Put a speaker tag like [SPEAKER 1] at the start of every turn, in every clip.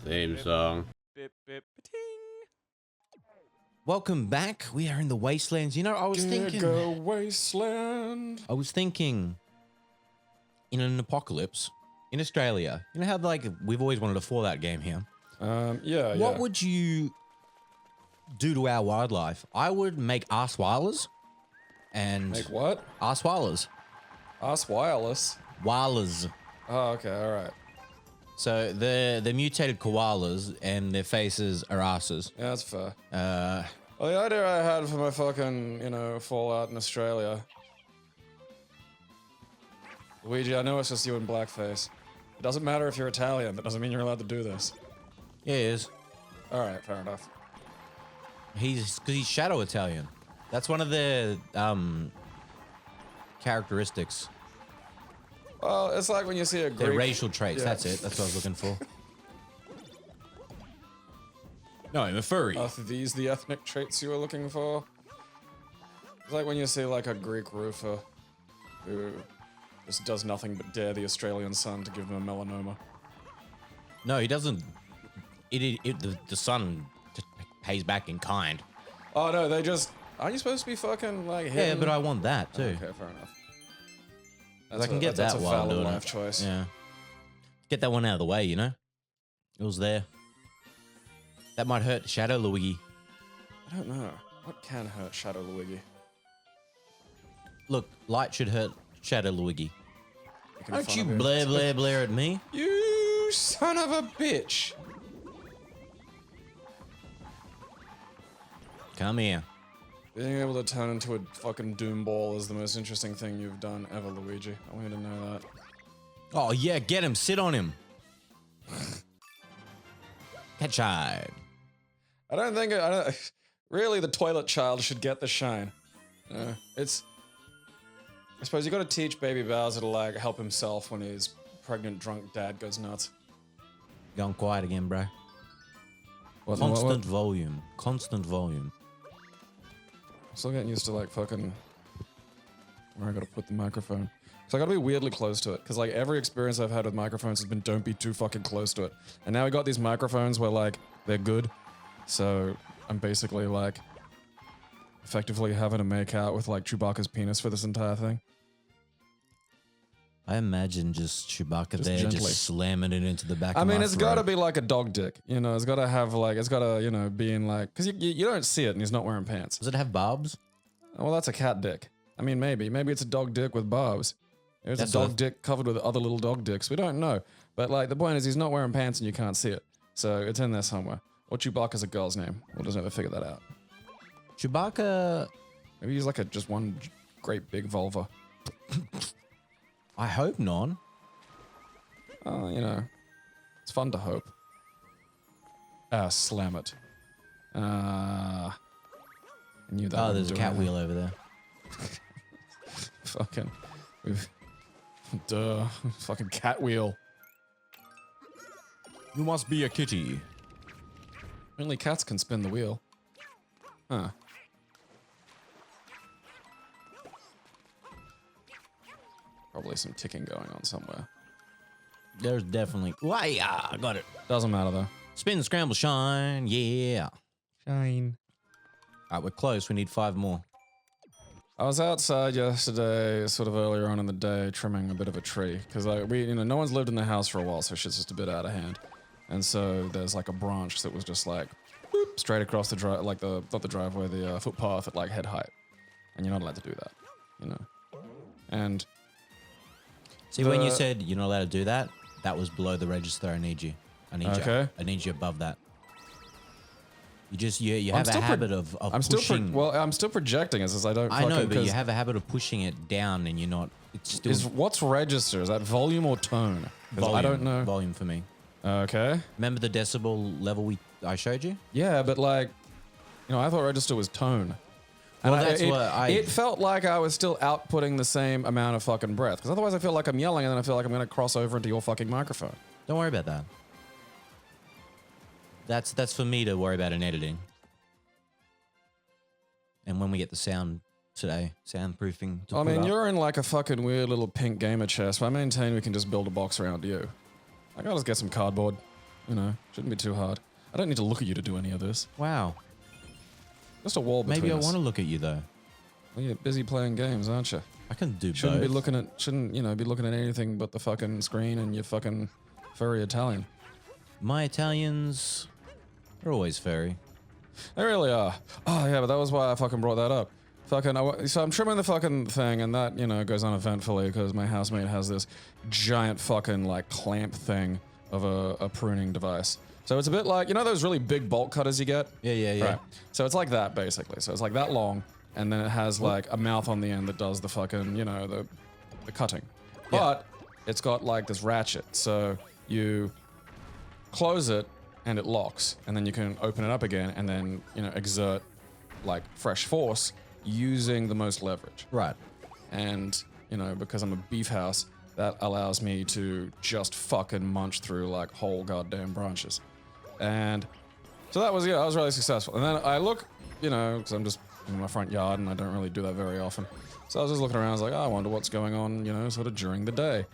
[SPEAKER 1] Theme song.
[SPEAKER 2] Welcome back. We are in the wastelands. You know, I was thinking.
[SPEAKER 3] Wasteland.
[SPEAKER 2] I was thinking. In an apocalypse in Australia, you know how like we've always wanted a Fallout game here.
[SPEAKER 3] Yeah.
[SPEAKER 2] What would you do to our wildlife? I would make arsewalers and
[SPEAKER 3] Make what?
[SPEAKER 2] arsewalers.
[SPEAKER 3] Us wireless.
[SPEAKER 2] Whalers.
[SPEAKER 3] Oh, okay, all right.
[SPEAKER 2] So they're mutated koalas and their faces are asses.
[SPEAKER 3] Yeah, that's fair.
[SPEAKER 2] Uh,
[SPEAKER 3] Well, the idea I had for my fucking, Fallout in Australia. Luigi, I know it's just you in blackface. It doesn't matter if you're Italian. That doesn't mean you're allowed to do this.
[SPEAKER 2] yeah, he is.
[SPEAKER 3] All right, fair enough.
[SPEAKER 2] Because he's Shadow Italian. That's one of the characteristics.
[SPEAKER 3] Well, it's like when you see a
[SPEAKER 2] They're
[SPEAKER 3] Greek...
[SPEAKER 2] racial traits.
[SPEAKER 3] Yeah.
[SPEAKER 2] That's it. That's what I was looking for. No, I'm a furry.
[SPEAKER 3] Are these the ethnic traits you were looking for? It's like when you see like a Greek roofer who just does nothing but dare the Australian sun to give them a melanoma.
[SPEAKER 2] No, he doesn't. The sun pays back in kind.
[SPEAKER 3] Oh no, they just... Aren't you supposed to be fucking like hitting?
[SPEAKER 2] Yeah, but I want that too.
[SPEAKER 3] Okay, fair enough.
[SPEAKER 2] I can get
[SPEAKER 3] that's
[SPEAKER 2] that
[SPEAKER 3] a
[SPEAKER 2] while I'm
[SPEAKER 3] valid
[SPEAKER 2] doing
[SPEAKER 3] life
[SPEAKER 2] it.
[SPEAKER 3] choice.
[SPEAKER 2] Yeah. Get that one out of the way, you know? It was there. That might hurt Shadow Luigi.
[SPEAKER 3] I don't know. What can hurt Shadow Luigi?
[SPEAKER 2] Look, light should hurt Shadow Luigi.
[SPEAKER 3] Making
[SPEAKER 2] Don't
[SPEAKER 3] fun
[SPEAKER 2] you
[SPEAKER 3] of him.
[SPEAKER 2] blare at me.
[SPEAKER 3] You son of a bitch!
[SPEAKER 2] Come here.
[SPEAKER 3] Being able to turn into a fucking doom ball is the most interesting thing you've done ever, Luigi. I want you to know that.
[SPEAKER 2] Oh, yeah, get him. Sit on him. Catch eye.
[SPEAKER 3] I don't... Really, the toilet child should get the shine. It's... I suppose you gotta teach baby Bowser to, like, help himself when his pregnant, drunk dad goes nuts.
[SPEAKER 2] Gone quiet again, bro.
[SPEAKER 3] What?
[SPEAKER 2] Constant volume. Constant volume.
[SPEAKER 3] I'm still getting used to, like, fucking... Where I gotta put the microphone. So I gotta be weirdly close to it, because, like, every experience I've had with microphones has been don't be too fucking close to it. And now we got these microphones where, like, they're good. So I'm basically, like, effectively having to make out with, like, Chewbacca's penis for this entire thing.
[SPEAKER 2] I imagine just Chewbacca
[SPEAKER 3] Just
[SPEAKER 2] there
[SPEAKER 3] gently.
[SPEAKER 2] just slamming it into the back of
[SPEAKER 3] I mean,
[SPEAKER 2] my
[SPEAKER 3] it's
[SPEAKER 2] throat.
[SPEAKER 3] gotta be like a dog dick, you know, it's gotta have, like, it's gotta, you know, be in, like, because you don't see it and he's not wearing pants.
[SPEAKER 2] Does it have barbs?
[SPEAKER 3] Well, that's a cat dick. I mean, maybe it's a dog dick with barbs. It's
[SPEAKER 2] That's
[SPEAKER 3] a dog
[SPEAKER 2] what-
[SPEAKER 3] dick covered with other little dog dicks. We don't know. But, like, the point is he's not wearing pants and you can't see it. So it's in there somewhere. Or Chewbacca's a girl's name. We'll just never figure that out.
[SPEAKER 2] Chewbacca...
[SPEAKER 3] Maybe he's like just one great big vulva.
[SPEAKER 2] I hope not.
[SPEAKER 3] Oh, you know, it's fun to hope. Slam it. I knew that.
[SPEAKER 2] Oh,
[SPEAKER 3] wouldn't
[SPEAKER 2] there's a
[SPEAKER 3] do
[SPEAKER 2] cat
[SPEAKER 3] anything.
[SPEAKER 2] wheel over there.
[SPEAKER 3] Fucking. Duh. Fucking cat wheel.
[SPEAKER 2] You must be a kitty.
[SPEAKER 3] Only cats can spin the wheel. Huh. Probably some ticking going on somewhere.
[SPEAKER 2] There's definitely... Why? Yeah, I got it.
[SPEAKER 3] Doesn't matter though.
[SPEAKER 2] Spin, scramble, shine. Yeah.
[SPEAKER 3] Shine.
[SPEAKER 2] All right, we're close. We need 5 more.
[SPEAKER 3] I was outside yesterday, sort of earlier on in the day, trimming a bit of a tree because no one's lived in the house for a while, so shit's just a bit out of hand. And so there's like a branch that was just like boop, straight across the drive, like not the driveway, the footpath at like head height, and you're not allowed to do that, you know. And
[SPEAKER 2] See, when you said you're not allowed to do that, that was below the register. I need you. I need
[SPEAKER 3] Okay.
[SPEAKER 2] you. I need you above that. You have a
[SPEAKER 3] still
[SPEAKER 2] habit of pushing.
[SPEAKER 3] I'm still projecting it since I don't.
[SPEAKER 2] I know,
[SPEAKER 3] fucking-
[SPEAKER 2] but you
[SPEAKER 3] 'cause
[SPEAKER 2] have a habit of pushing it down, and you're not. It's still
[SPEAKER 3] what's register? Is that volume or tone? 'Cause
[SPEAKER 2] volume.
[SPEAKER 3] I don't know.
[SPEAKER 2] Volume for me.
[SPEAKER 3] Okay.
[SPEAKER 2] Remember the decibel level I showed you?
[SPEAKER 3] Yeah, but like, I thought register was tone.
[SPEAKER 2] Well,
[SPEAKER 3] And
[SPEAKER 2] that's what
[SPEAKER 3] It felt like I was still outputting the same amount of fucking breath. Because otherwise I feel like I'm yelling and then I feel like I'm going to cross over into your fucking microphone.
[SPEAKER 2] Don't worry about that. That's for me to worry about in editing. And when we get the sound today, soundproofing.
[SPEAKER 3] I mean, you're in like a fucking weird little pink gamer chest, but I maintain we can just build a box around you. I gotta just get some cardboard. You know, shouldn't be too hard. I don't need to look at you to do any of this.
[SPEAKER 2] Wow.
[SPEAKER 3] Just a wall between
[SPEAKER 2] Maybe I
[SPEAKER 3] us.
[SPEAKER 2] want to look at you though.
[SPEAKER 3] Well, you're busy playing games, aren't you?
[SPEAKER 2] I can do
[SPEAKER 3] Shouldn't
[SPEAKER 2] both.
[SPEAKER 3] be looking at, be looking at anything but the fucking screen and your fucking furry Italian.
[SPEAKER 2] My Italians are always furry.
[SPEAKER 3] They really are. Oh yeah, but that was why I fucking brought that up. So I'm trimming the fucking thing, and that, you know, goes uneventfully because my housemate has this giant fucking like clamp thing of a pruning device. So it's a bit like, you know, those really big bolt cutters you get?
[SPEAKER 2] Yeah.
[SPEAKER 3] Right. So it's like that basically. So it's like that long, and then it has like a mouth on the end that does the fucking, you know, the cutting. But it's got like this ratchet. So you close it and it locks, and then you can open it up again and then, you know, exert like fresh force using the most leverage.
[SPEAKER 2] Right.
[SPEAKER 3] And, you know, because I'm a beef house, that allows me to just fucking munch through like whole goddamn branches. And so that was, I was really successful. And then I look, you know, because I'm just in my front yard and I don't really do that very often. So I was just looking around, I was like, oh, I wonder what's going on, you know, sort of during the day.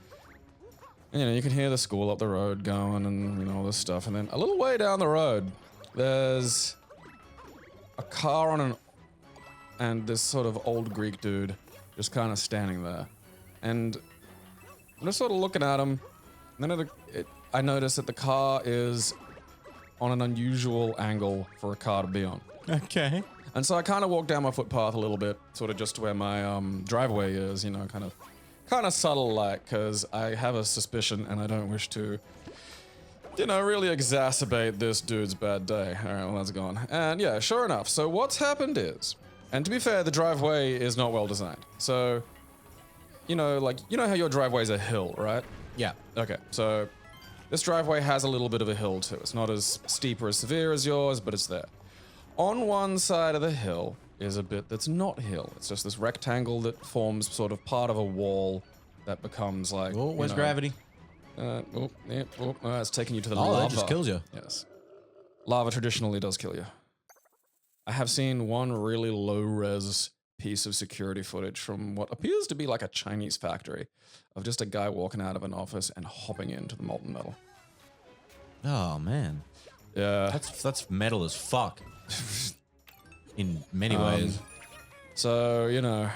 [SPEAKER 3] And, you know, you can hear the school up the road going and, you know, all this stuff. And then a little way down the road, there's a car and this sort of old Greek dude just kind of standing there. And I'm just sort of looking at him. And then I notice that the car is on an unusual angle for a car to be on.
[SPEAKER 2] Okay.
[SPEAKER 3] And so I kind of walk down my footpath a little bit, sort of just to where my driveway is, you know, kind of subtle like, because I have a suspicion and I don't wish to, you know, really exacerbate this dude's bad day. All right, well, that's gone. And yeah, sure enough. So what's happened is, and to be fair, the driveway is not well designed. So, you know, like, you know how your driveway's a hill, right?
[SPEAKER 2] Yeah.
[SPEAKER 3] Okay, so this driveway has a little bit of a hill too. It's not as steep or as severe as yours, but it's there. On one side of the hill is a bit that's not hill. It's just this rectangle that forms sort of part of a wall that becomes like.
[SPEAKER 2] Oh, where's gravity?
[SPEAKER 3] It's taking you to the
[SPEAKER 2] Oh,
[SPEAKER 3] lava.
[SPEAKER 2] that just kills you.
[SPEAKER 3] Yes. Lava traditionally does kill you. I have seen one really low-res piece of security footage from what appears to be like a Chinese factory of just a guy walking out of an office and hopping into the molten metal.
[SPEAKER 2] Oh man.
[SPEAKER 3] Yeah.
[SPEAKER 2] That's metal as fuck. In many ways.
[SPEAKER 3] So, you know,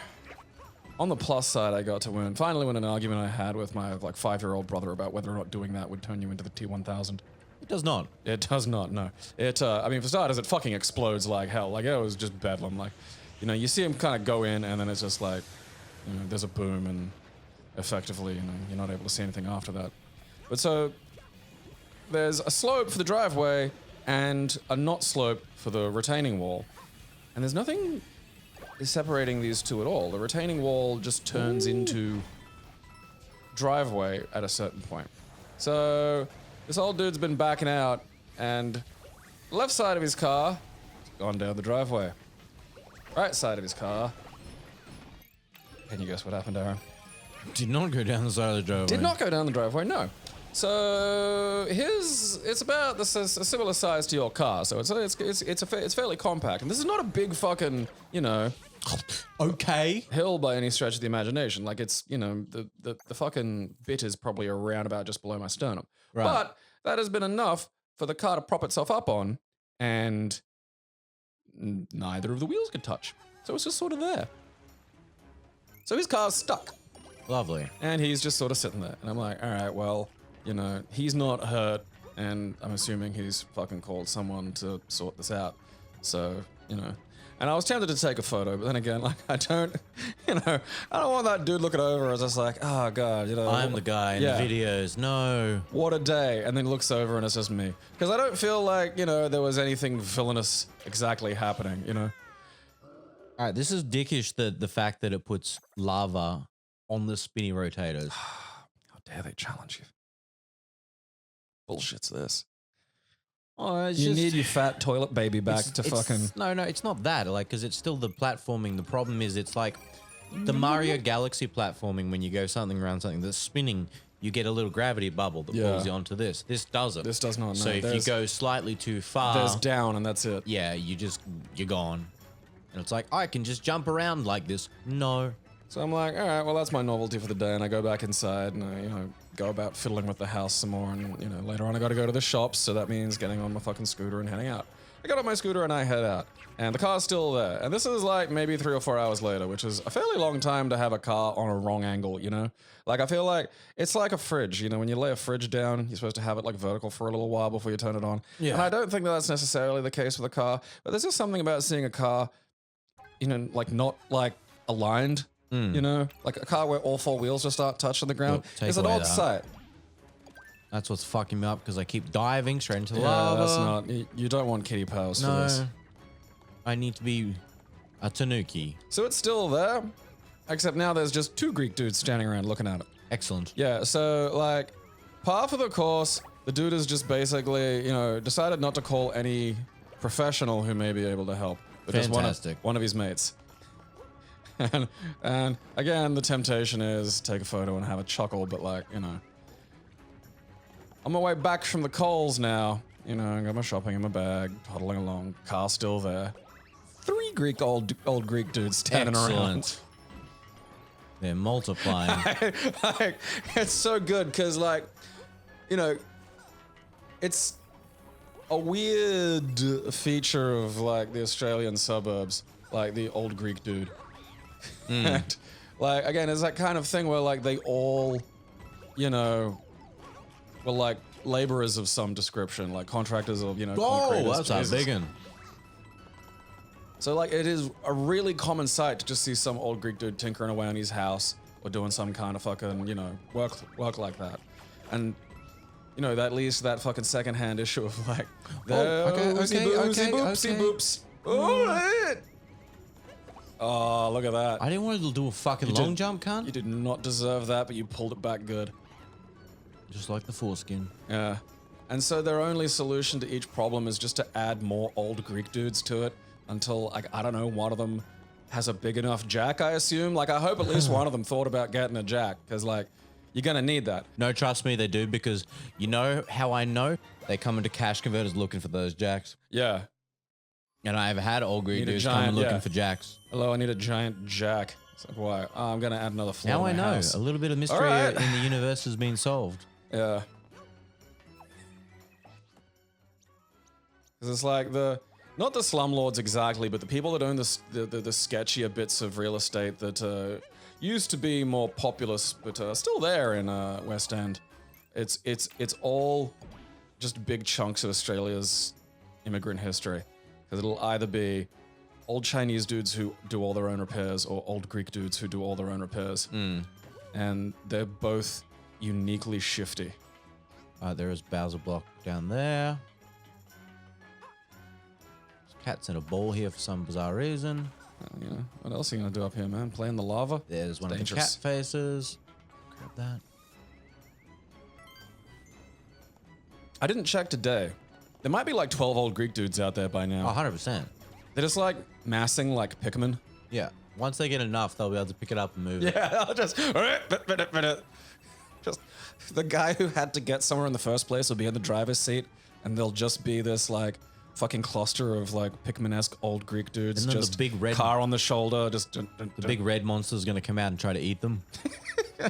[SPEAKER 3] on the plus side, I got to finally win an argument I had with my like 5-year-old brother about whether or not doing that would turn you into the T-1000.
[SPEAKER 2] It does not.
[SPEAKER 3] It does not, no. I mean, for starters, it fucking explodes like hell. Like, it was just bedlam. Like, you know, you see him kind of go in, and then it's just like, you know, there's a boom, and effectively, you know, you're not able to see anything after that. But so, there's a slope for the driveway, and a not slope for the retaining wall. And there's nothing separating these two at all. The retaining wall just turns into driveway at a certain point. So this old dude's been backing out, and left side of his car has gone down the driveway. Right side of his car. Can you guess what happened, Aaron?
[SPEAKER 2] Did not go down the side of the driveway.
[SPEAKER 3] Did not go down the driveway, no. So it's about a similar size to your car, so it's fairly compact, and this is not a big fucking, you know,
[SPEAKER 2] Okay.
[SPEAKER 3] hill by any stretch of the imagination. Like, it's, you know, the fucking bit is probably around about just below my sternum.
[SPEAKER 2] Right.
[SPEAKER 3] But that has been enough for the car to prop itself up on, and neither of the wheels could touch. So it's just sort of there. So his car's stuck.
[SPEAKER 2] Lovely.
[SPEAKER 3] And he's just sort of sitting there. And I'm like, all right, well, you know, he's not hurt, and I'm assuming he's fucking called someone to sort this out. So, you know. And I was tempted to take a photo, but then again, like, I don't want that dude looking over as just like, oh, God, you know.
[SPEAKER 2] I'm the guy in the videos. No.
[SPEAKER 3] What a day. And then looks over and it's just me. Because I don't feel like, you know, there was anything villainous exactly happening, you know.
[SPEAKER 2] All right, this is dickish, the fact that it puts lava on the spinny rotators.
[SPEAKER 3] How dare they challenge you? Bullshit's this.
[SPEAKER 2] Oh, it's
[SPEAKER 3] You
[SPEAKER 2] just,
[SPEAKER 3] need your fat toilet baby back to fucking...
[SPEAKER 2] No, it's not that. Like, because it's still the platforming. The problem is it's like the Mario Galaxy platforming when you go something around something that's spinning, you get a little gravity bubble that pulls you onto this. This doesn't.
[SPEAKER 3] This does not, no.
[SPEAKER 2] So if you go slightly too far...
[SPEAKER 3] There's down and that's it.
[SPEAKER 2] Yeah, you're gone. And it's like, I can just jump around like this. No.
[SPEAKER 3] So I'm like, all right, well, that's my novelty for the day. And I go back inside and I, go about fiddling with the house some more. And, later on I got to go to the shops. So that means getting on my fucking scooter and heading out. I get on my scooter and I head out. And the car's still there. And this is like maybe 3 or 4 hours later, which is a fairly long time to have a car on a wrong angle, Like, I feel like it's like a fridge, when you lay a fridge down, you're supposed to have it like vertical for a little while before you turn it on.
[SPEAKER 2] Yeah.
[SPEAKER 3] And I don't think that's necessarily the case with a car, but there's just something about seeing a car, like not like aligned, like a car where all 4 wheels just start touching the ground.
[SPEAKER 2] Take
[SPEAKER 3] It's an
[SPEAKER 2] away
[SPEAKER 3] odd
[SPEAKER 2] that.
[SPEAKER 3] sight.
[SPEAKER 2] That's what's fucking me up because I keep diving straight into the
[SPEAKER 3] Yeah,
[SPEAKER 2] lava.
[SPEAKER 3] that's not, you don't want kitty powers for this.
[SPEAKER 2] No. I need to be a tanuki.
[SPEAKER 3] So it's still there, except now there's just 2 Greek dudes standing around looking at it.
[SPEAKER 2] Excellent.
[SPEAKER 3] Yeah, so like, par for the course, the dude has just basically, decided not to call any professional who may be able to help, but
[SPEAKER 2] Fantastic.
[SPEAKER 3] just one of his mates. And again, the temptation is take a photo and have a chuckle, but like, on my way back from the Coles now, I got my shopping in my bag, toddling along, car still there. 3 old Greek dudes standing around.
[SPEAKER 2] Excellent. They're multiplying.
[SPEAKER 3] Like, it's so good because, like, it's a weird feature of like the Australian suburbs, like the old Greek dude. And, like, again, it's that kind of thing where like they all, were like laborers of some description, like contractors of, concreters.
[SPEAKER 2] Oh, that's a
[SPEAKER 3] Jesus.
[SPEAKER 2] big one.
[SPEAKER 3] So, like, it is a really common sight to just see some old Greek dude tinkering away on his house or doing some kind of fucking, work like that. And, that leads to that fucking secondhand issue of, like,
[SPEAKER 2] okay,
[SPEAKER 3] boops. Oh, oh, look at that.
[SPEAKER 2] I didn't want to do a fucking
[SPEAKER 3] You
[SPEAKER 2] long
[SPEAKER 3] did-
[SPEAKER 2] jump, cunt.
[SPEAKER 3] You did not deserve that, but you pulled it back good.
[SPEAKER 2] Just like the foreskin.
[SPEAKER 3] Yeah. And so their only solution to each problem is just to add more old Greek dudes to it until, like, I don't know, one of them has a big enough jack, I assume. Like, I hope at least one of them thought about getting a jack, because, like, you're going to need that.
[SPEAKER 2] No, trust me, they do, because you know how I know? They come into cash converters looking for those jacks.
[SPEAKER 3] Yeah.
[SPEAKER 2] And I've had old Greek
[SPEAKER 3] Need a
[SPEAKER 2] dudes
[SPEAKER 3] giant-
[SPEAKER 2] coming looking
[SPEAKER 3] yeah.
[SPEAKER 2] for jacks.
[SPEAKER 3] Hello, I need a giant jack. It's like, why? Oh, I'm going to add another floor
[SPEAKER 2] Now
[SPEAKER 3] to
[SPEAKER 2] I
[SPEAKER 3] my
[SPEAKER 2] know.
[SPEAKER 3] house.
[SPEAKER 2] A little bit of mystery
[SPEAKER 3] All right.
[SPEAKER 2] in the universe has been solved.
[SPEAKER 3] Yeah. Because it's like not the slumlords exactly, but the people that own the sketchier bits of real estate that used to be more populous, but are still there in West End. It's all just big chunks of Australia's immigrant history. Because it'll either be old Chinese dudes who do all their own repairs or old Greek dudes who do all their own repairs. And they're both uniquely shifty.
[SPEAKER 2] There is Bowser Block down there. There's cats in a ball here for some bizarre reason.
[SPEAKER 3] What else are you gonna do up here, man? Play in the lava?
[SPEAKER 2] There's one
[SPEAKER 3] Dangerous.
[SPEAKER 2] of the cat faces. Grab that.
[SPEAKER 3] I didn't check today. There might be like 12 old Greek dudes out there by now.
[SPEAKER 2] 100%.
[SPEAKER 3] They're just like massing like Pikmin.
[SPEAKER 2] Yeah. Once they get enough, they'll be able to pick it up and move it.
[SPEAKER 3] Yeah, I'll just the guy who had to get somewhere in the first place will be in the driver's seat, and they'll just be this like fucking cluster of like Pikmin-esque old Greek dudes.
[SPEAKER 2] And then the
[SPEAKER 3] just
[SPEAKER 2] big red-
[SPEAKER 3] car on the shoulder, just
[SPEAKER 2] The big red monster's going to come out and try to eat them. You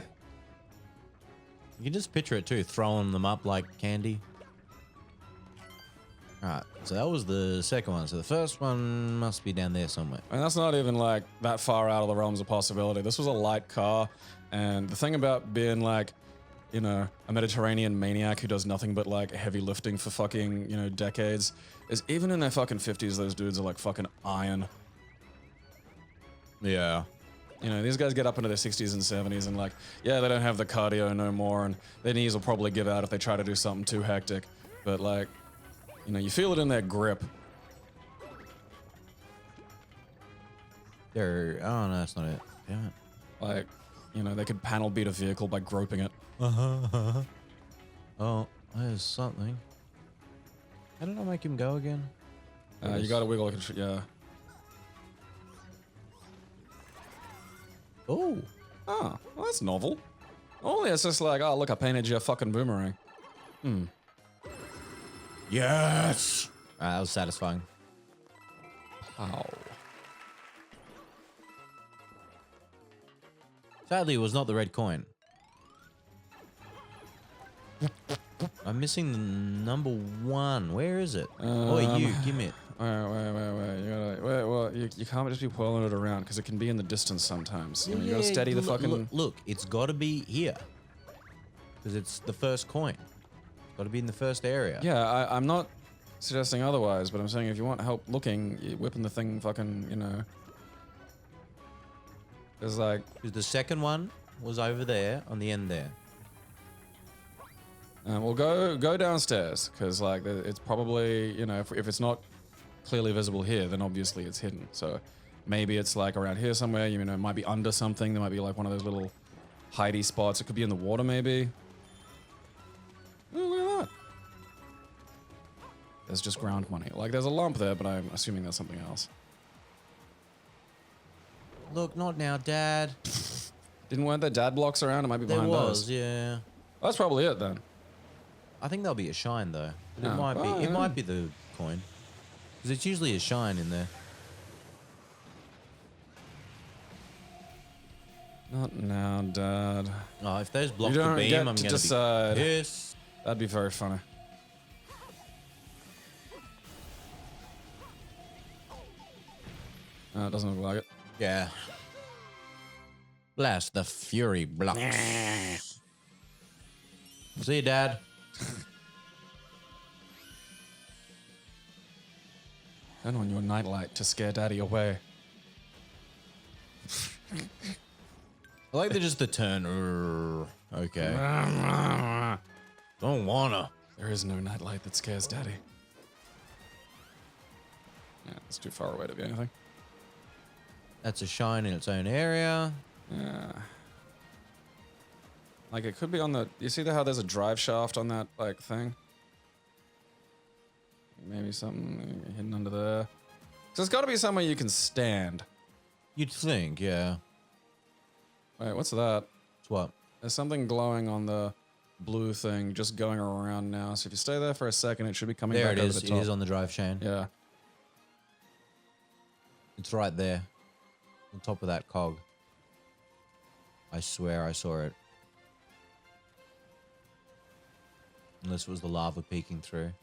[SPEAKER 2] can just picture it too, throwing them up like candy. Alright, so that was the second one. So the first one must be down there somewhere.
[SPEAKER 3] And that's not even like that far out of the realms of possibility. This was a light car, and the thing about being like, a Mediterranean maniac who does nothing but like heavy lifting for fucking, decades, is even in their fucking 50s, those dudes are like fucking iron.
[SPEAKER 2] Yeah.
[SPEAKER 3] These guys get up into their 60s and 70s and like, yeah, they don't have the cardio no more, and their knees will probably give out if they try to do something too hectic. But like, you feel it in their grip.
[SPEAKER 2] Oh no, that's not it. Damn it.
[SPEAKER 3] Like, they could panel beat a vehicle by groping it.
[SPEAKER 2] Oh, there's something. How did I make him go again?
[SPEAKER 3] You gotta wiggle, yeah.
[SPEAKER 2] Oh.
[SPEAKER 3] Oh, well, that's novel. Only it's just like, oh, look, I painted you a fucking boomerang.
[SPEAKER 2] Yes! That was satisfying.
[SPEAKER 3] Ow.
[SPEAKER 2] Sadly, it was not the red coin. I'm missing the number 1. Where is it? You, give me it.
[SPEAKER 3] Wait. You gotta, well, you can't just be whirling it around because it can be in the distance sometimes. You gotta steady the fucking.
[SPEAKER 2] Look, it's got to be here. Because it's the first coin. It's got to be in the first area.
[SPEAKER 3] Yeah, I'm not suggesting otherwise, but I'm saying if you want help looking, you're whipping the thing fucking, There's like.
[SPEAKER 2] The second one was over there on the end there.
[SPEAKER 3] Well, go downstairs because like it's probably if it's not clearly visible here, then obviously it's hidden. So maybe it's like around here somewhere. It might be under something. There might be like one of those little hidey spots. It could be in the water maybe. Oh, look at that. There's just ground money. Like there's a lump there, but I'm assuming there's something else.
[SPEAKER 2] Look, not now, Dad.
[SPEAKER 3] Weren't there dad blocks around? It might be behind those.
[SPEAKER 2] Yeah.
[SPEAKER 3] Oh, that's probably it then.
[SPEAKER 2] I think there'll be a shine though. But
[SPEAKER 3] Oh,
[SPEAKER 2] it might be.
[SPEAKER 3] well,
[SPEAKER 2] It
[SPEAKER 3] yeah.
[SPEAKER 2] might be the coin. Because it's usually a shine in there.
[SPEAKER 3] Not now, Dad.
[SPEAKER 2] Oh, if those block
[SPEAKER 3] You
[SPEAKER 2] the
[SPEAKER 3] don't
[SPEAKER 2] beam,
[SPEAKER 3] get
[SPEAKER 2] I'm
[SPEAKER 3] to
[SPEAKER 2] gonna
[SPEAKER 3] decide.
[SPEAKER 2] be pissed.
[SPEAKER 3] That'd be very funny. It doesn't look like it.
[SPEAKER 2] Yeah. Blast the fury blocks. See you, Dad.
[SPEAKER 3] Turn on your nightlight to scare Daddy away.
[SPEAKER 2] I like just the turn. Okay. Don't wanna.
[SPEAKER 3] There is no nightlight that scares Daddy. Yeah, it's too far away to be anything.
[SPEAKER 2] That's a shine in its own area.
[SPEAKER 3] Yeah. Like it could be on the. You see how there's a drive shaft on that like thing? Maybe something hidden under there. So it's got to be somewhere you can stand.
[SPEAKER 2] You'd think, yeah.
[SPEAKER 3] Wait, what's that?
[SPEAKER 2] It's what?
[SPEAKER 3] There's something glowing on the blue thing, just going around now. So if you stay there for a second, it should be coming
[SPEAKER 2] There
[SPEAKER 3] back
[SPEAKER 2] it
[SPEAKER 3] over
[SPEAKER 2] is.
[SPEAKER 3] the
[SPEAKER 2] It
[SPEAKER 3] top.
[SPEAKER 2] is on the drive chain.
[SPEAKER 3] Yeah.
[SPEAKER 2] It's right there. On top of that cog. I swear I saw it. Unless it was the lava peeking through.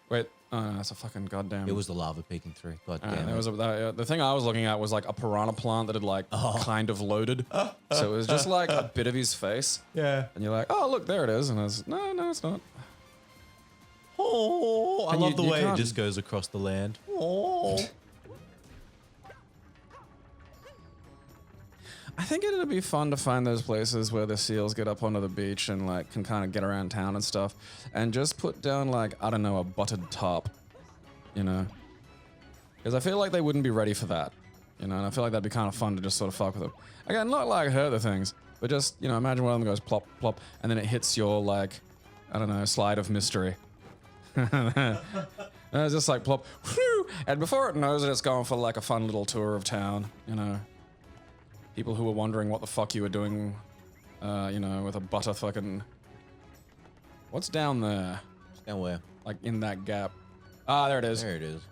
[SPEAKER 3] Wait, oh no, that's a fucking goddamn.
[SPEAKER 2] It was the lava peeking through. God damn
[SPEAKER 3] there
[SPEAKER 2] it.
[SPEAKER 3] was the thing I was looking at was like a piranha plant that had like kind of loaded. So it was just like a bit of his face.
[SPEAKER 2] Yeah.
[SPEAKER 3] And you're like, oh look, there it is. And I was, no, it's not.
[SPEAKER 2] Oh, I
[SPEAKER 3] And
[SPEAKER 2] love the
[SPEAKER 3] you
[SPEAKER 2] way it
[SPEAKER 3] can't-
[SPEAKER 2] just goes across the land. Oh.
[SPEAKER 3] I think it'd be fun to find those places where the seals get up onto the beach and like can kind of get around town and stuff, and just put down like, I don't know, a buttered tarp, because I feel like they wouldn't be ready for that, and I feel like that'd be kind of fun to just sort of fuck with them. Again, not like hurt the things, but just imagine one of them goes plop plop, and then it hits your like, I don't know, slide of mystery. And it's just like plop, whew, and before it knows it, it's going for like a fun little tour of town, People who were wondering what the fuck you were doing, with a butter fucking. What's down there?
[SPEAKER 2] Down where?
[SPEAKER 3] Like in that gap. Ah, there it is.
[SPEAKER 2] There it is.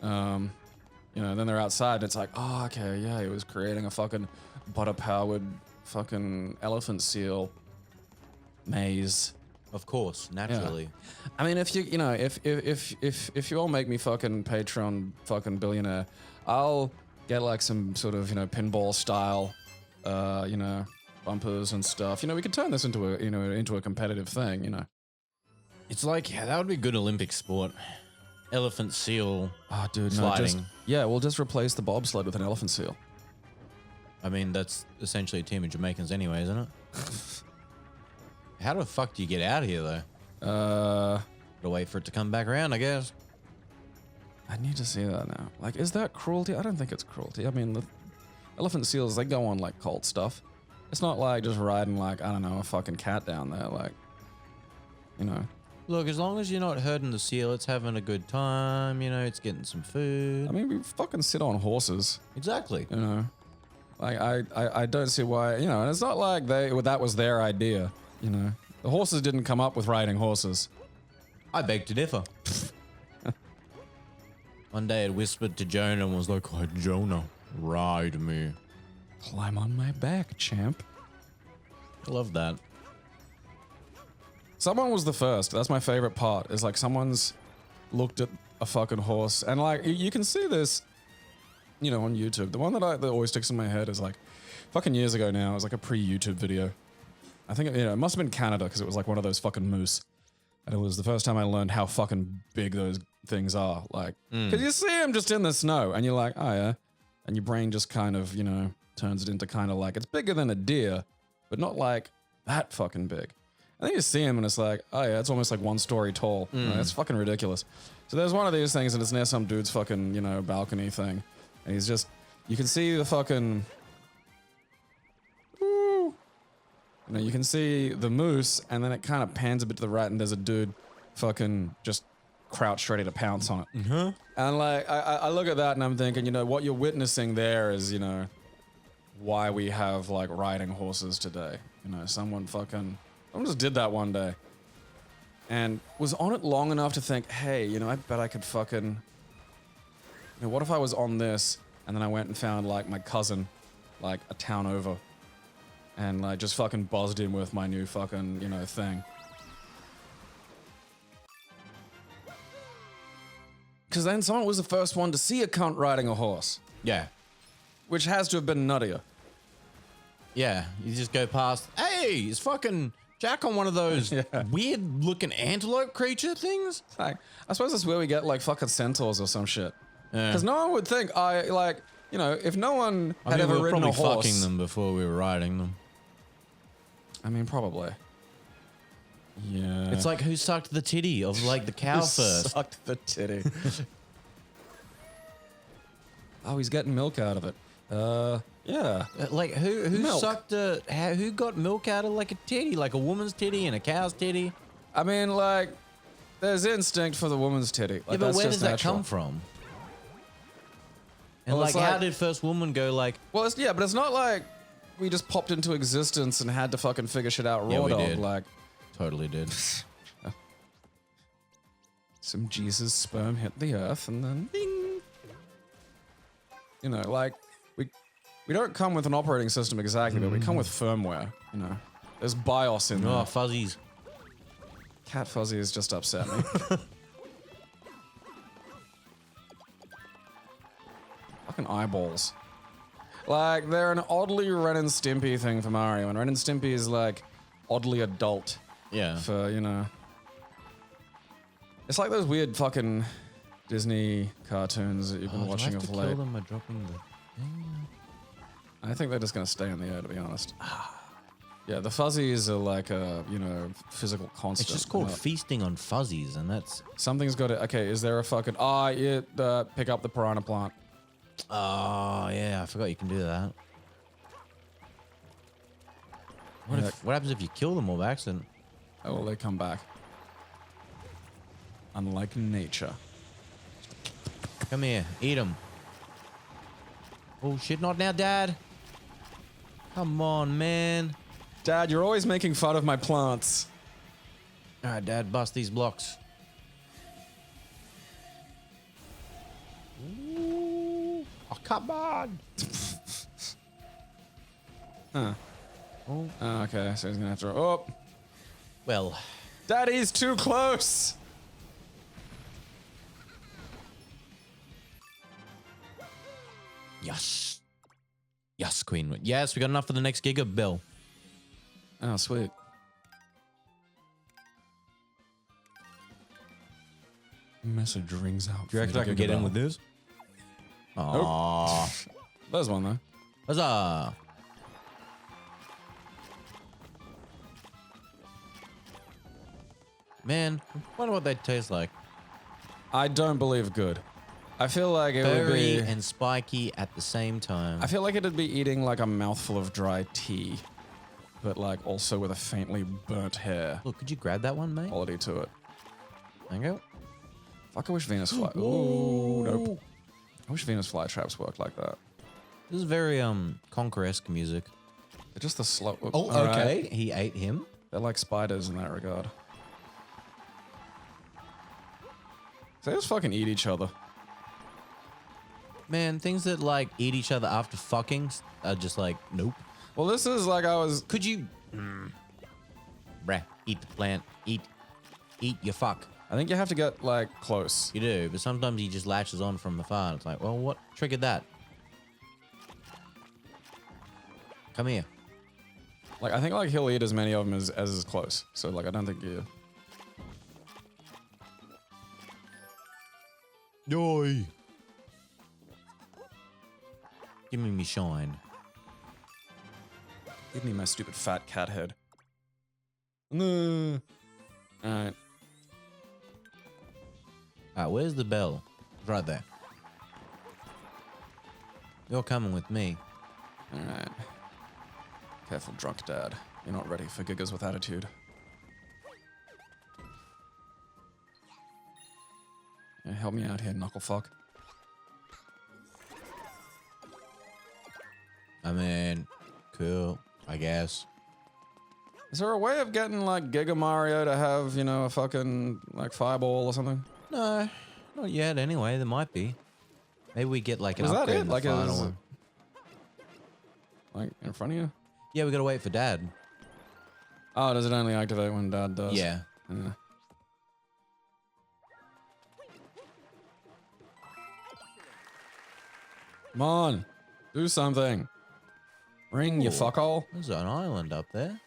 [SPEAKER 3] Then they're outside and it's like, oh, okay, yeah, he was creating a fucking butter-powered fucking elephant seal maze.
[SPEAKER 2] Of course, naturally.
[SPEAKER 3] I mean, if if you all make me fucking Patreon fucking billionaire, I'll get like some sort of pinball style, bumpers and stuff. We could turn this into a competitive thing.
[SPEAKER 2] It's like, yeah, that would be good Olympic sport. Elephant seal.
[SPEAKER 3] Ah, dude,
[SPEAKER 2] sliding.
[SPEAKER 3] We'll just replace the bobsled with an elephant seal.
[SPEAKER 2] I mean, that's essentially a team of Jamaicans anyway, isn't it? How the fuck do you get out of here, though? Gotta wait for it to come back around, I guess.
[SPEAKER 3] I need to see that now. Like, is that cruelty? I don't think it's cruelty. I mean, the elephant seals, they go on like cult stuff. It's not like just riding like, I don't know, a fucking cat down there, like,
[SPEAKER 2] Look, as long as you're not hurting the seal, it's having a good time, it's getting some food.
[SPEAKER 3] I mean, we fucking sit on horses,
[SPEAKER 2] Exactly.
[SPEAKER 3] Like, I don't see why, and it's not like that was their idea, The horses didn't come up with riding horses.
[SPEAKER 2] I beg to differ. One day it whispered to Jonah and was like, oh, Jonah, Ride me.
[SPEAKER 3] Climb on my back, champ.
[SPEAKER 2] I love that.
[SPEAKER 3] Someone was the first. That's my favorite part. Is like someone's looked at a fucking horse, and like you can see this, you know, on YouTube. The one that always sticks in my head is like, fucking years ago now. It was like a pre-YouTube video. I think it must have been Canada because it was like one of those fucking moose, and it was the first time I learned how fucking big those things are. Like, because you see them just in the snow, and you're like, oh yeah, and your brain just kind of, you know, turns it into kind of like it's bigger than a deer, but not like that fucking big. I think you see him and it's like, oh yeah, it's almost like 1 story tall. Like, that's fucking ridiculous. So there's one of these things and it's near some dude's fucking, you know, balcony thing. And he's just, you can see the fucking, you know, you can see the moose and then it kind of pans a bit to the right and there's a dude fucking just crouched ready to pounce on it.
[SPEAKER 2] Mm-hmm.
[SPEAKER 3] And like, I look at that and I'm thinking, you know, what you're witnessing there is, you know, why we have like riding horses today. You know, someone just did that one day and was on it long enough to think, hey, you know, I bet I could fucking, you know, what if I was on this and then I went and found like my cousin, like a town over and like just fucking buzzed him with my new fucking, you know, thing. Because then someone was the first one to see a cunt riding a horse,
[SPEAKER 2] Yeah.
[SPEAKER 3] which has to have been nuttier.
[SPEAKER 2] Yeah. You just go past. Hey, it's fucking Jack on one of those weird looking antelope creature things.
[SPEAKER 3] Like, I suppose that's where we get like fucking centaurs or some shit.
[SPEAKER 2] Yeah.
[SPEAKER 3] Because no one would think you know, if no one
[SPEAKER 2] I
[SPEAKER 3] had
[SPEAKER 2] mean,
[SPEAKER 3] ever
[SPEAKER 2] we were
[SPEAKER 3] ridden
[SPEAKER 2] probably
[SPEAKER 3] a horse.
[SPEAKER 2] fucking them before we were riding them.
[SPEAKER 3] I mean, probably. Yeah.
[SPEAKER 2] It's like who sucked the titty of like the cow first.
[SPEAKER 3] Sucked the titty. Oh, he's getting milk out of it. Yeah.
[SPEAKER 2] Like who
[SPEAKER 3] Milk.
[SPEAKER 2] sucked who got milk out of like a titty, like a woman's titty and a cow's titty?
[SPEAKER 3] I mean, like, there's instinct for the woman's titty. Like,
[SPEAKER 2] Yeah, but
[SPEAKER 3] that's
[SPEAKER 2] where
[SPEAKER 3] just
[SPEAKER 2] does that
[SPEAKER 3] natural.
[SPEAKER 2] come from? And
[SPEAKER 3] Well,
[SPEAKER 2] like,
[SPEAKER 3] it's
[SPEAKER 2] how
[SPEAKER 3] like-
[SPEAKER 2] did first woman go like?
[SPEAKER 3] Well, but it's not like we just popped into existence and had to fucking figure shit out raw
[SPEAKER 2] Yeah, we
[SPEAKER 3] dog.
[SPEAKER 2] did.
[SPEAKER 3] Like,
[SPEAKER 2] Totally did.
[SPEAKER 3] some Jesus sperm hit the earth and then ding. You know, like we don't come with an operating system exactly, but we come with firmware. You know, there's BIOS in
[SPEAKER 2] Oh,
[SPEAKER 3] there.
[SPEAKER 2] fuzzies.
[SPEAKER 3] Cat Fuzzy has just upset me. Fucking eyeballs. Like, they're an oddly Ren and Stimpy thing for Mario, and Ren and Stimpy is like oddly adult
[SPEAKER 2] Yeah.
[SPEAKER 3] for, you know. It's like those weird fucking Disney cartoons that you've been watching
[SPEAKER 2] do I
[SPEAKER 3] of
[SPEAKER 2] have to
[SPEAKER 3] late.
[SPEAKER 2] kill them by dropping the thing?
[SPEAKER 3] I think they're just gonna stay in the air, to be honest. Yeah, the fuzzies are like a, you know, physical constant.
[SPEAKER 2] It's just called
[SPEAKER 3] not-
[SPEAKER 2] feasting on fuzzies, and that's.
[SPEAKER 3] Something's got to. Okay, is there a fucking? Pick up the piranha plant.
[SPEAKER 2] Oh yeah, I forgot you can do that. What happens if you kill them all by accident?
[SPEAKER 3] Oh, well, they come back. Unlike nature.
[SPEAKER 2] Come here, eat them. Oh shit! Not now, Dad. Come on, man.
[SPEAKER 3] Dad, you're always making fun of my plants.
[SPEAKER 2] All right, Dad, bust these blocks. Ooh. Oh, come on.
[SPEAKER 3] Huh.
[SPEAKER 2] Oh.
[SPEAKER 3] Oh, okay, so he's gonna have to. Oh,
[SPEAKER 2] Well,
[SPEAKER 3] Daddy's too close.
[SPEAKER 2] yes. Yes, Queen. Yes, we got enough for the next Giga Bill.
[SPEAKER 3] Oh, sweet. Message rings out.
[SPEAKER 2] Do you reckon I can get in with this? Aww.
[SPEAKER 3] There's one though.
[SPEAKER 2] Huzzah. Man, wonder what they taste like.
[SPEAKER 3] I don't believe good. I feel like it would
[SPEAKER 2] Furry
[SPEAKER 3] be.
[SPEAKER 2] and spiky at the same time.
[SPEAKER 3] I feel like it'd be eating like a mouthful of dry tea, but like also with a faintly burnt hair
[SPEAKER 2] Look, could you grab that one, mate?
[SPEAKER 3] quality to it.
[SPEAKER 2] There you go.
[SPEAKER 3] Fuck, I wish Venus fly. Ooh, nope. I wish Venus flytraps worked like that.
[SPEAKER 2] This is very Conquer-esque music.
[SPEAKER 3] They're just the slow.
[SPEAKER 2] Oh,
[SPEAKER 3] all
[SPEAKER 2] okay.
[SPEAKER 3] right.
[SPEAKER 2] He ate him.
[SPEAKER 3] They're like spiders in that regard. So they just fucking eat each other.
[SPEAKER 2] Man, things that like eat each other after fucking are just like, nope.
[SPEAKER 3] Well, this is like I was.
[SPEAKER 2] Could you, bruh, eat the plant, eat your fuck.
[SPEAKER 3] I think you have to get like close.
[SPEAKER 2] You do, but sometimes he just latches on from afar. And it's like, well, what triggered that? Come here.
[SPEAKER 3] Like I think like he'll eat as many of them as is close. So like I don't think you.
[SPEAKER 2] Yoy. Give me shine.
[SPEAKER 3] Give me my stupid fat cat head. No. Alright.
[SPEAKER 2] Alright, where's the bell? It's right there. You're coming with me.
[SPEAKER 3] Alright. Careful, drunk dad. You're not ready for giggers with attitude. Yeah, help me out here, knucklefuck.
[SPEAKER 2] I mean, cool, I guess.
[SPEAKER 3] Is there a way of getting like Giga Mario to have, you know, a fucking like fireball or something?
[SPEAKER 2] No, not yet anyway. There might be. Maybe we get like an
[SPEAKER 3] Was that
[SPEAKER 2] upgrade
[SPEAKER 3] it?
[SPEAKER 2] in the
[SPEAKER 3] Like,
[SPEAKER 2] final one.
[SPEAKER 3] Like in front of you?
[SPEAKER 2] Yeah, we gotta wait for Dad.
[SPEAKER 3] Oh, does it only activate when dad does?
[SPEAKER 2] Yeah.
[SPEAKER 3] Yeah. Come on, do something. Ring, you
[SPEAKER 2] Ooh.
[SPEAKER 3] fuckhole.
[SPEAKER 2] There's an island up there.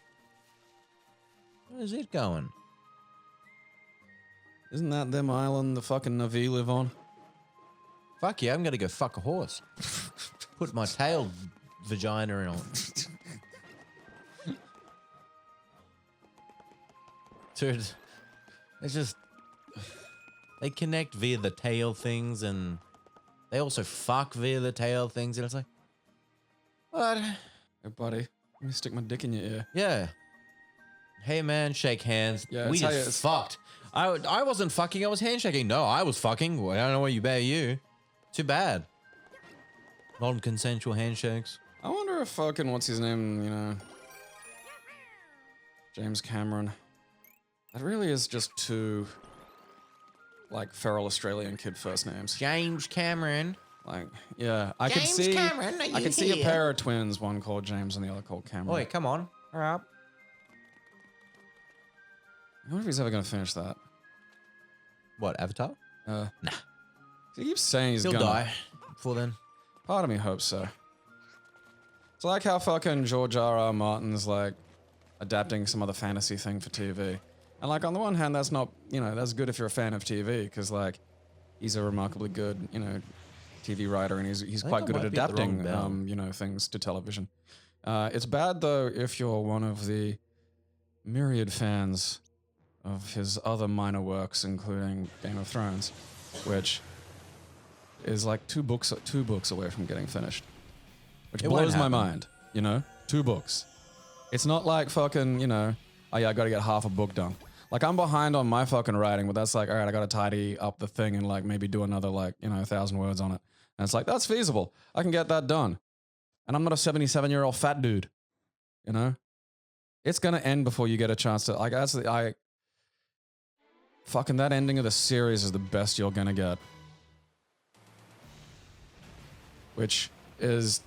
[SPEAKER 2] Where's it going?
[SPEAKER 3] Isn't that them island the fucking Navi live on?
[SPEAKER 2] Fuck yeah, I'm gonna go fuck a horse. Put my tail vagina in on. Dude, it's just... They connect via the tail things and they also fuck via the tail things and it's like... What?
[SPEAKER 3] Hey, buddy, let me stick my dick in your ear.
[SPEAKER 2] Yeah. Hey man, shake hands.
[SPEAKER 3] Yeah,
[SPEAKER 2] we
[SPEAKER 3] it's how you-
[SPEAKER 2] just fucked. I wasn't fucking, I was handshaking. No, I was fucking. Well, I don't know what you bet you. Too bad. Non-consensual handshakes.
[SPEAKER 3] I wonder if fucking, what's his name, you know, James Cameron. That really is just two, like, feral Australian kid first names.
[SPEAKER 2] James Cameron.
[SPEAKER 3] Like, yeah, I could
[SPEAKER 2] James
[SPEAKER 3] see,
[SPEAKER 2] Cameron, are
[SPEAKER 3] I
[SPEAKER 2] you
[SPEAKER 3] could see a
[SPEAKER 2] here?
[SPEAKER 3] pair of twins, one called James and the other called Cameron.
[SPEAKER 2] Oi, come on. Hurry up.
[SPEAKER 3] I wonder if he's ever gonna finish that.
[SPEAKER 2] What, Avatar?
[SPEAKER 3] Nah. He keeps saying he's
[SPEAKER 2] He'll
[SPEAKER 3] gonna.
[SPEAKER 2] die before then.
[SPEAKER 3] Part of me hopes so. It's like how fucking George R.R. Martin's like adapting some other fantasy thing for TV. And like on the one hand, that's not, you know, that's good if you're a fan of TV because like he's a remarkably good, you know, TV writer and he's quite good at
[SPEAKER 2] might be at the wrong
[SPEAKER 3] adapting,
[SPEAKER 2] bell.
[SPEAKER 3] you know, things to television. It's bad though if you're one of the myriad fans of his other minor works, including Game of Thrones, which is like two books away from getting finished. Which
[SPEAKER 2] It won't
[SPEAKER 3] blows my
[SPEAKER 2] happen.
[SPEAKER 3] mind, you know? 2 books. It's not like fucking, you know, oh yeah, I gotta get half a book done. Like I'm behind on my fucking writing, but that's like, all right, I gotta tidy up the thing and like maybe do another like, you know, 1,000 words on it. And it's like, that's feasible. I can get that done. And I'm not a 77-year-old fat dude, you know? It's gonna end before you get a chance to, like, fucking that ending of the series is the best you're gonna get. Which is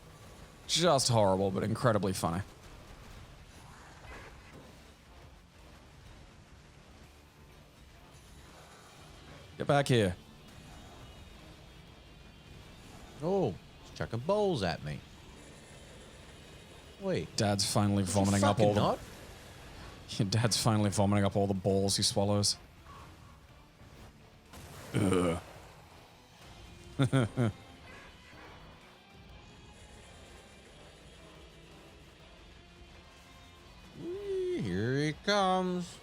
[SPEAKER 3] just horrible, but incredibly funny. Get back here.
[SPEAKER 2] Oh, he's chucking bowls at me. Wait.
[SPEAKER 3] Dad's finally vomiting up all
[SPEAKER 2] Fucking not.
[SPEAKER 3] Your dad's finally vomiting up all the balls he swallows. Ugh.
[SPEAKER 2] Here he comes.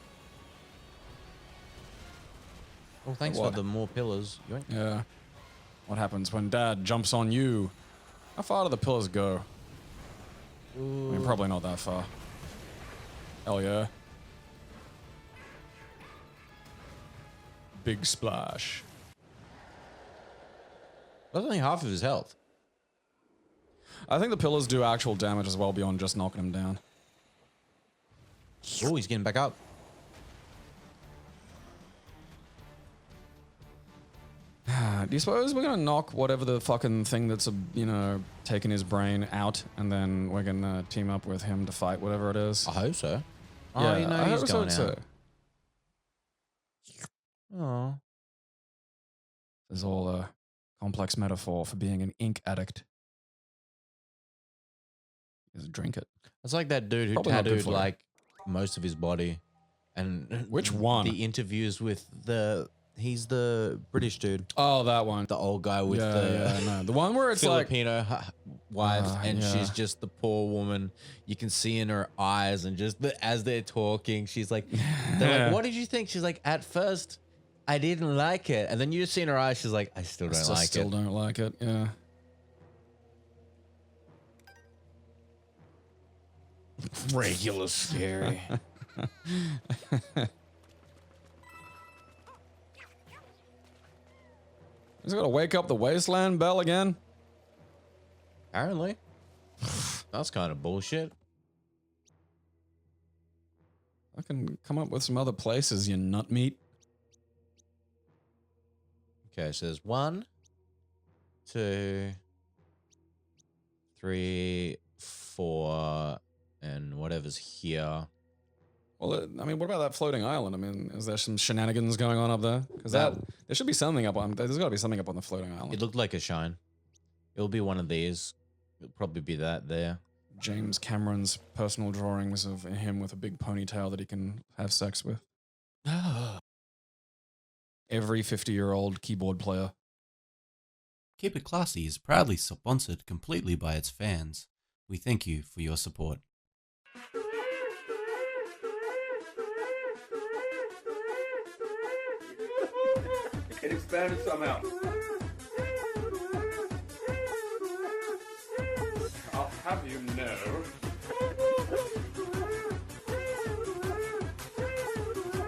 [SPEAKER 2] Oh, thanks
[SPEAKER 3] What?
[SPEAKER 2] for the more pillars. Yoink.
[SPEAKER 3] Yeah. What happens when dad jumps on you? How far do the pillars go? I mean, probably not that far. Hell yeah. Big splash.
[SPEAKER 2] That's only half of his health.
[SPEAKER 3] I think the pillars do actual damage as well beyond just knocking him down.
[SPEAKER 2] Oh, he's getting back up.
[SPEAKER 3] Do you suppose we're gonna knock whatever the fucking thing that's taking his brain out, and then we're gonna team up with him to fight whatever it is?
[SPEAKER 2] I hope so.
[SPEAKER 3] Yeah,
[SPEAKER 2] Oh, you know
[SPEAKER 3] I
[SPEAKER 2] he's
[SPEAKER 3] hope
[SPEAKER 2] going
[SPEAKER 3] so
[SPEAKER 2] out.
[SPEAKER 3] too.
[SPEAKER 2] Oh.
[SPEAKER 3] There's all a complex metaphor for being an ink addict. Just drink it.
[SPEAKER 2] It's like that dude who
[SPEAKER 3] Probably not good
[SPEAKER 2] tattooed
[SPEAKER 3] for you.
[SPEAKER 2] like most of his body. And
[SPEAKER 3] Which one?
[SPEAKER 2] The interviews with he's the British dude.
[SPEAKER 3] Oh, that one.
[SPEAKER 2] The old guy with
[SPEAKER 3] no. The one where it's like
[SPEAKER 2] Filipino wife, and
[SPEAKER 3] yeah.
[SPEAKER 2] she's just the poor woman. You can see in her eyes, and just as they're talking, she's like, they're like, "What did you think?" She's like, "At first, I didn't like it," and then you just see in her eyes, she's like, "I still don't like
[SPEAKER 3] still
[SPEAKER 2] it."
[SPEAKER 3] don't like it. Yeah.
[SPEAKER 2] Regular scary.
[SPEAKER 3] He's got to wake up the wasteland bell again.
[SPEAKER 2] Apparently, that's kind of bullshit.
[SPEAKER 3] I can come up with some other places, you nut meat.
[SPEAKER 2] Okay, so there's 1, 2, 3, 4, and whatever's here.
[SPEAKER 3] Well, I mean, what about that floating island? I mean, is there some shenanigans going on up there? Because there should be something up on. There's got to be something up on the floating island.
[SPEAKER 2] It looked like a shine. It'll be one of these. It'll probably be that there.
[SPEAKER 3] James Cameron's personal drawings of him with a big ponytail that he can have sex with. Every 50-year-old keyboard player.
[SPEAKER 4] Keep It Classy is proudly sponsored completely by its fans. We thank you for your support.
[SPEAKER 1] It expanded somehow. I'll have you know